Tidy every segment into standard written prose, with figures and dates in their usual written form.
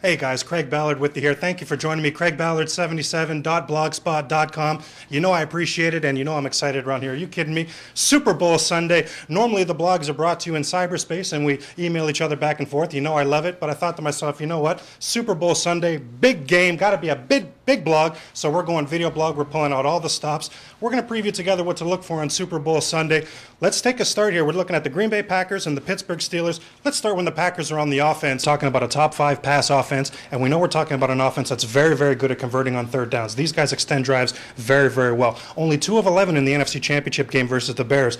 Hey guys, Craig Ballard with you here. Thank you for joining me. CraigBallard77.blogspot.com. You know I appreciate it, and you know I'm excited around here. Are you kidding me? Super Bowl Sunday. Normally the blogs are brought to you in cyberspace, and we email each other back and forth. You know I love it, but I thought to myself, you know what? Super Bowl Sunday, big game, got to be a big blog. So we're going video blog. We're pulling out all the stops. We're going to preview together what to look for on Super Bowl Sunday. Let's take a start here. We're looking at the Green Bay Packers and the Pittsburgh Steelers. Let's start when the Packers are on the offense, talking about a top 5 pass offense, and we know we're talking about an offense that's very, very good at converting on third downs. These guys extend drives very, very well. Only 2 of 11 in the NFC Championship game versus the Bears.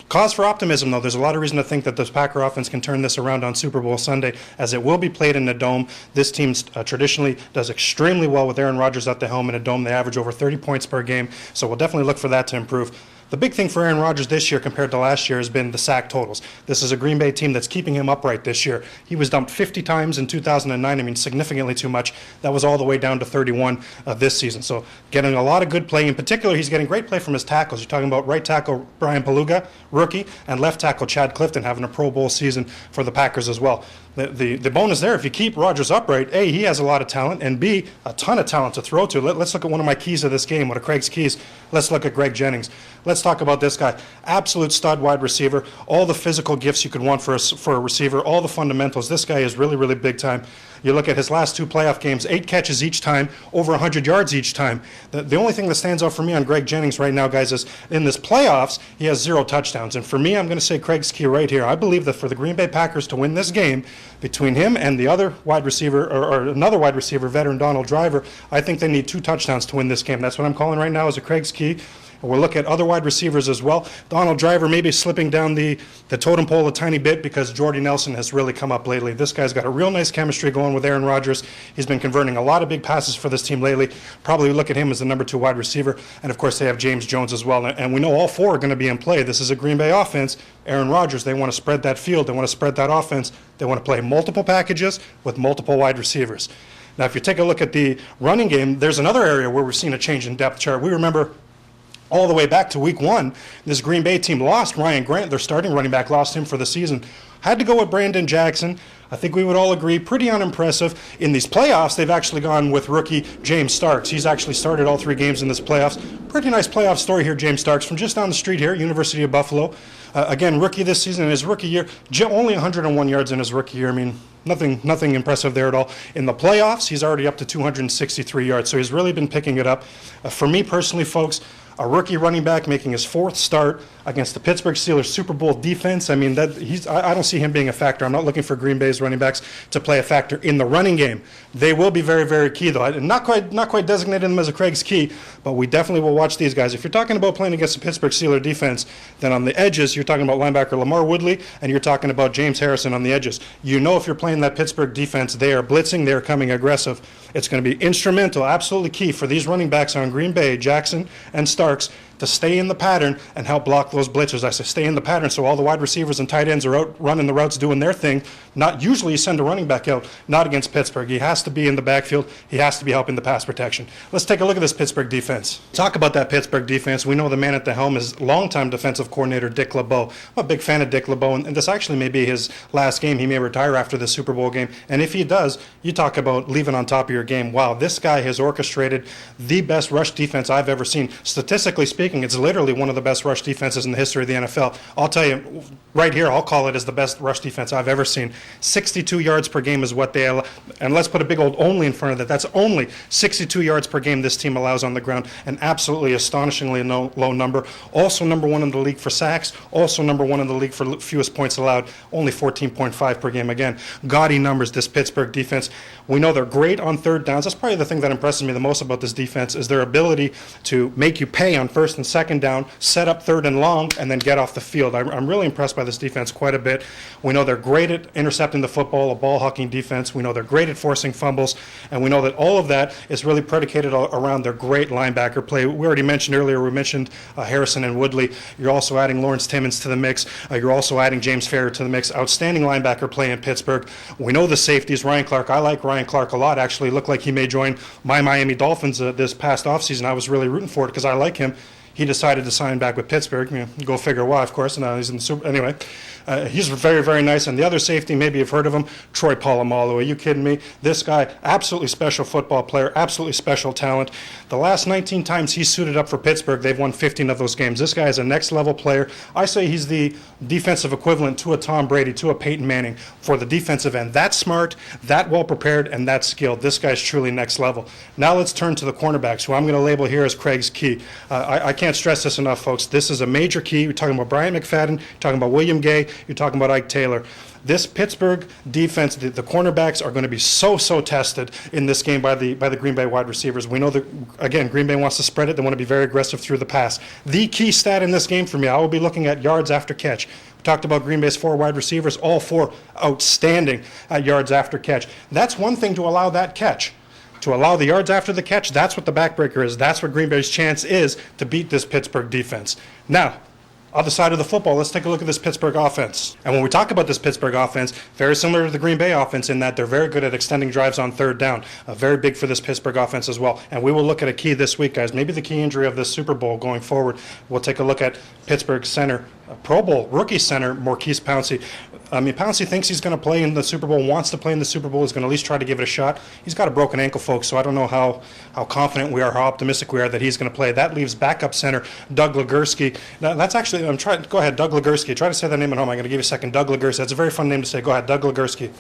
Cause for optimism, though. There's a lot of reason to think that this Packer offense can turn this around on Super Bowl Sunday, as it will be played in the Dome. This team traditionally does extremely well with Aaron Rodgers at the helm in a Dome. They average over 30 points per game, so we'll definitely look for that to improve. The big thing for Aaron Rodgers this year compared to last year has been the sack totals. This is a Green Bay team that's keeping him upright this year. He was dumped 50 times in 2009. I mean, significantly too much. That was all the way down to 31 this season. So getting a lot of good play. In particular, he's getting great play from his tackles. You're talking about right tackle Brian Paluga, rookie, and left tackle Chad Clifton having a Pro Bowl season for the Packers as well. The bonus there, if you keep Rodgers upright, A, he has a lot of talent, and B, a ton of talent to throw to. Let's look at one of my keys of this game, one of Craig's keys. Let's look at Greg Jennings. Let's talk about this guy. Absolute stud wide receiver. All the physical gifts you could want for a receiver, all the fundamentals. This guy is really, really big time. You look at his last 2 playoff games, 8 catches each time, over 100 yards each time. The only thing that stands out for me on Greg Jennings right now, guys, is in this playoffs, he has 0 touchdowns. And for me, I'm going to say Craig's key right here. I believe that for the Green Bay Packers to win this game, between him and the other wide receiver, or another wide receiver, veteran Donald Driver, I think they need 2 touchdowns to win this game. That's what I'm calling right now as a Craig's key. We'll look at other wide receivers as well. Donald Driver maybe slipping down the totem pole a tiny bit because Jordy Nelson has really come up lately. This guy's got a real nice chemistry going with Aaron Rodgers. He's been converting a lot of big passes for this team lately. Probably look at him as the number 2 wide receiver. And, of course, they have James Jones as well. And we know all 4 are going to be in play. This is a Green Bay offense. Aaron Rodgers, they want to spread that field. They want to spread that offense. They want to play multiple packages with multiple wide receivers. Now, if you take a look at the running game, there's another area where we've seen a change in depth chart. We remember all the way back to week 1, this Green Bay team lost Ryan Grant, their starting running back, lost him for the season. Had to go with Brandon Jackson. I think we would all agree, pretty unimpressive. In these playoffs, they've actually gone with rookie James Starks. He's actually started all 3 games in this playoffs. Pretty nice playoff story here, James Starks, from just down the street here, University of Buffalo. Again, rookie this season in his rookie year, only 101 yards in his rookie year. I mean, nothing impressive there at all. In the playoffs, he's already up to 263 yards, so he's really been picking it up. For me personally, folks, a rookie running back making his 4th start against the Pittsburgh Steelers Super Bowl defense. I mean, I don't see him being a factor. I'm not looking for Green Bay's running backs to play a factor in the running game. They will be very, very key, though. I'm not quite designating them as a Craig's key, but we definitely will watch these guys. If you're talking about playing against the Pittsburgh Steelers defense, then on the edges, you're talking about linebacker Lamar Woodley, and you're talking about James Harrison on the edges. You know if you're playing that Pittsburgh defense, they are blitzing, they are coming aggressive. It's going to be instrumental, absolutely key for these running backs on Green Bay, Jackson and Starks, to stay in the pattern and help block those blitzers. I say stay in the pattern so all the wide receivers and tight ends are out running the routes, doing their thing. Not usually you send a running back out, not against Pittsburgh. He has to be in the backfield. He has to be helping the pass protection. Let's take a look at this Pittsburgh defense. Talk about that Pittsburgh defense. We know the man at the helm is longtime defensive coordinator Dick LeBeau. I'm a big fan of Dick LeBeau, and this actually may be his last game. He may retire after the Super Bowl game, and if he does, you talk about leaving on top of your game. Wow, this guy has orchestrated the best rush defense I've ever seen. Statistically speaking, it's literally one of the best rush defenses in the history of the NFL. I'll tell you, right here, I'll call it as the best rush defense I've ever seen. 62 yards per game is what they allow. And let's put a big old only in front of that. That's only 62 yards per game this team allows on the ground. An absolutely astonishingly low number. Also number 1 in the league for sacks. Also number 1 in the league for fewest points allowed. Only 14.5 per game. Again, gaudy numbers, this Pittsburgh defense. We know they're great on third downs. That's probably the thing that impresses me the most about this defense is their ability to make you pay on first and second down, set up third and long, and then get off the field. I'm really impressed by this defense quite a bit. We know they're great at intercepting the football, a ball-hawking defense. We know they're great at forcing fumbles, and we know that all of that is really predicated around their great linebacker play. We already mentioned earlier, we mentioned Harrison and Woodley. You're also adding Lawrence Timmons to the mix. You're also adding James Farrior to the mix. Outstanding linebacker play in Pittsburgh. We know the safeties. Ryan Clark, I like Ryan Clark a lot, actually. Looked like he may join my Miami Dolphins this past offseason. I was really rooting for it because I like him. he decided to sign back with Pittsburgh. Go figure why, of course. Now he's in the Super. Anyway, he's very, very nice. And the other safety, maybe you've heard of him, Troy Polamalu. Are you kidding me? This guy, absolutely special football player, absolutely special talent. The last 19 times he's suited up for Pittsburgh, they've won 15 of those games. This guy is a next-level player. I say he's the defensive equivalent to a Tom Brady, to a Peyton Manning for the defensive end. That smart, that well-prepared, and that skilled. This guy's truly next level. Now let's turn to the cornerbacks, who I'm going to label here as Craig's key. I can't stress this enough, folks. This is a major key. You're talking about Brian McFadden, you're talking about William Gay, you're talking about Ike Taylor. This Pittsburgh defense, the cornerbacks are going to be so tested in this game by the Green Bay wide receivers. We know that, again, Green Bay wants to spread it. They want to be very aggressive through the pass. The key stat in this game for me, I will be looking at yards after catch. We talked about Green Bay's 4 wide receivers, all 4 outstanding at yards after catch. That's one thing to allow that catch. To allow the yards after the catch, that's what the backbreaker is. That's what Green Bay's chance is to beat this Pittsburgh defense. Now, other side of the football, let's take a look at this Pittsburgh offense. And when we talk about this Pittsburgh offense, very similar to the Green Bay offense in that they're very good at extending drives on third down. Very big for this Pittsburgh offense as well. And we will look at a key this week, guys. Maybe the key injury of this Super Bowl going forward. We'll take a look at Pittsburgh center, Pro Bowl rookie center, Maurkice Pouncey. Pouncey thinks he's going to play in the Super Bowl, wants to play in the Super Bowl, is going to at least try to give it a shot. He's got a broken ankle, folks, so I don't know how confident we are, how optimistic we are that he's going to play. That leaves backup center Doug Legursky. Now, that's actually, go ahead, Doug Legursky. Try to say that name at home. I'm going to give you a second. Doug Legursky. That's a very fun name to say. Go ahead, Doug Legursky.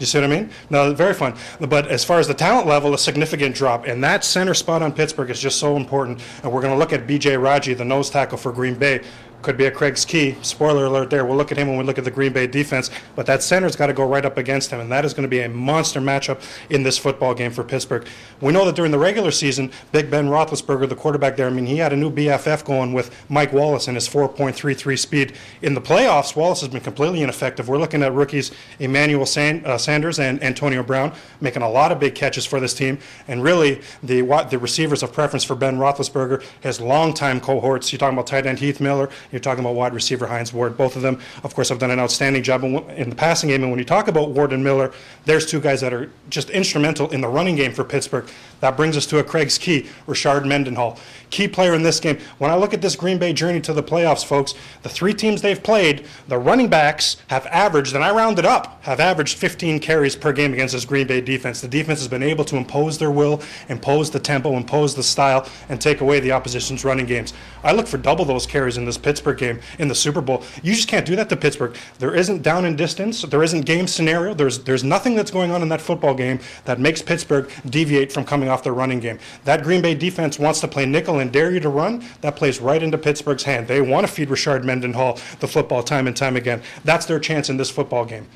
You see what I mean? No, very fun. But as far as the talent level, a significant drop. And that center spot on Pittsburgh is just so important. And we're going to look at B.J. Raji, the nose tackle for Green Bay. Could be a Craig's key. Spoiler alert there. We'll look at him when we look at the Green Bay defense. But that center's got to go right up against him, and that is going to be a monster matchup in this football game for Pittsburgh. We know that during the regular season, Big Ben Roethlisberger, the quarterback there, he had a new BFF going with Mike Wallace and his 4.33 speed. In the playoffs, Wallace has been completely ineffective. We're looking at rookies Emmanuel Sanders and Antonio Brown making a lot of big catches for this team. And really, the receivers of preference for Ben Roethlisberger, his longtime cohorts. You're talking about tight end Heath Miller. You're talking about wide receiver Hines Ward. Both of them, of course, have done an outstanding job in the passing game. And when you talk about Ward and Miller, there's 2 guys that are just instrumental in the running game for Pittsburgh. That brings us to a Craig's key, Rashard Mendenhall. Key player in this game. When I look at this Green Bay journey to the playoffs, folks, the 3 teams they've played, the running backs have averaged, and I rounded up, have averaged 15 carries per game against this Green Bay defense. The defense has been able to impose their will, impose the tempo, impose the style, and take away the opposition's running games. I look for double those carries in this Pittsburgh game in the Super Bowl. You just can't do that to Pittsburgh. There isn't down and distance. There isn't game scenario. There's nothing that's going on in that football game that makes Pittsburgh deviate from coming off their running game. That Green Bay defense wants to play nickel and dare you to run. That plays right into Pittsburgh's hand. They want to feed Rashard Mendenhall the football time and time again. That's their chance in this football game.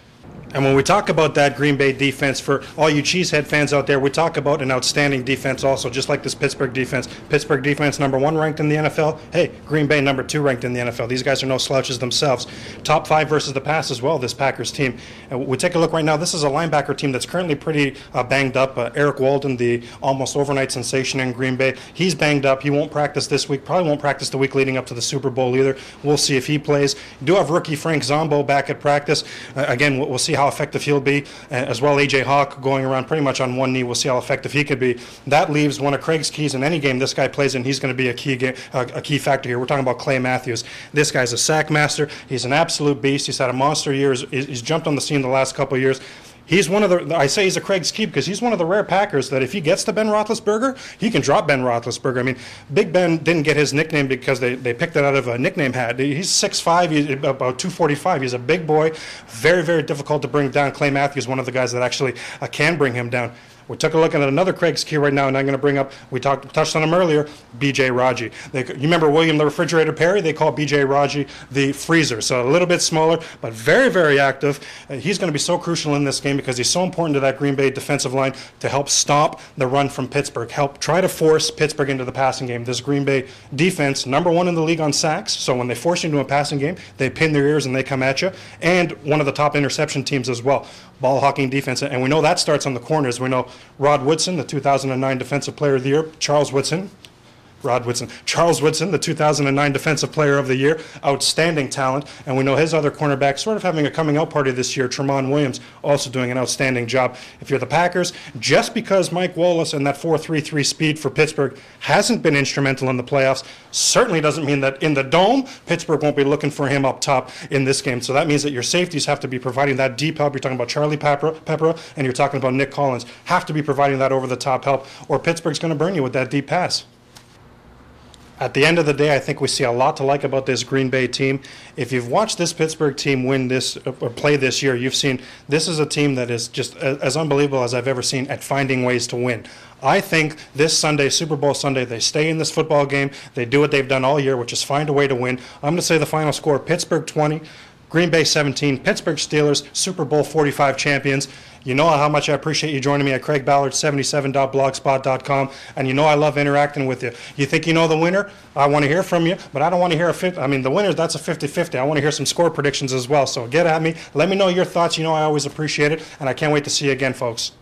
And when we talk about that Green Bay defense, for all you Cheesehead fans out there, we talk about an outstanding defense also, just like this Pittsburgh defense. Pittsburgh defense, number 1 ranked in the NFL. Hey, Green Bay, number 2 ranked in the NFL. These guys are no slouches themselves. Top 5 versus the pass as well, this Packers team. And we take a look right now. This is a linebacker team that's currently pretty banged up. Eric Walden, the almost overnight sensation in Green Bay, he's banged up. He won't practice this week. Probably won't practice the week leading up to the Super Bowl either. We'll see if he plays. You do have rookie Frank Zombo back at practice. Again, we'll see how effective he'll be, as well A.J. Hawk going around pretty much on one knee. We'll see how effective he could be. That leaves one of Craig's keys in any game this guy plays in. He's going to be a key factor here. We're talking about Clay Matthews. This guy's a sack master. He's an absolute beast. He's had a monster year. He's jumped on the scene the last couple of years. He's one of the, I say he's a Craig's key because he's one of the rare Packers that if he gets to Ben Roethlisberger, he can drop Ben Roethlisberger. Big Ben didn't get his nickname because they picked it out of a nickname hat. He's 6'5", he's about 245. He's a big boy, very, very difficult to bring down. Clay Matthews, one of the guys that actually can bring him down. We took a look at another Craig's key right now, and I'm going to bring up, we touched on him earlier, B.J. Raji. You remember William the Refrigerator Perry? They call B.J. Raji the freezer. So a little bit smaller, but very, very active. He's going to be so crucial in this game because he's so important to that Green Bay defensive line to help stop the run from Pittsburgh, help try to force Pittsburgh into the passing game. This Green Bay defense, number 1 in the league on sacks, so when they force you into a passing game, they pin their ears and they come at you, and one of the top interception teams as well. Ball hawking defense, and we know that starts on the corners. We know Rod Woodson, the 2009 Defensive Player of the Year, Charles Woodson, Charles Woodson, the 2009 Defensive Player of the Year, outstanding talent. And we know his other cornerback sort of having a coming out party this year, Tremont Williams, also doing an outstanding job. If you're the Packers, just because Mike Wallace and that 4.33 speed for Pittsburgh hasn't been instrumental in the playoffs, certainly doesn't mean that in the Dome, Pittsburgh won't be looking for him up top in this game. So that means that your safeties have to be providing that deep help. You're talking about Charlie Pepper, and you're talking about Nick Collins. Have to be providing that over-the-top help, or Pittsburgh's going to burn you with that deep pass. At the end of the day, I think we see a lot to like about this Green Bay team. If you've watched this Pittsburgh team win this or play this year, you've seen this is a team that is just as unbelievable as I've ever seen at finding ways to win. I think this Sunday, Super Bowl Sunday, they stay in this football game. They do what they've done all year, which is find a way to win. I'm going to say the final score, Pittsburgh 20, Green Bay 17, Pittsburgh Steelers, Super Bowl 45 champions. You know how much I appreciate you joining me at craigballard77.blogspot.com, and you know I love interacting with you. You think you know the winner? I want to hear from you, but I don't want to hear the winner, that's a 50-50. I want to hear some score predictions as well, so get at me. Let me know your thoughts. You know I always appreciate it, and I can't wait to see you again, folks.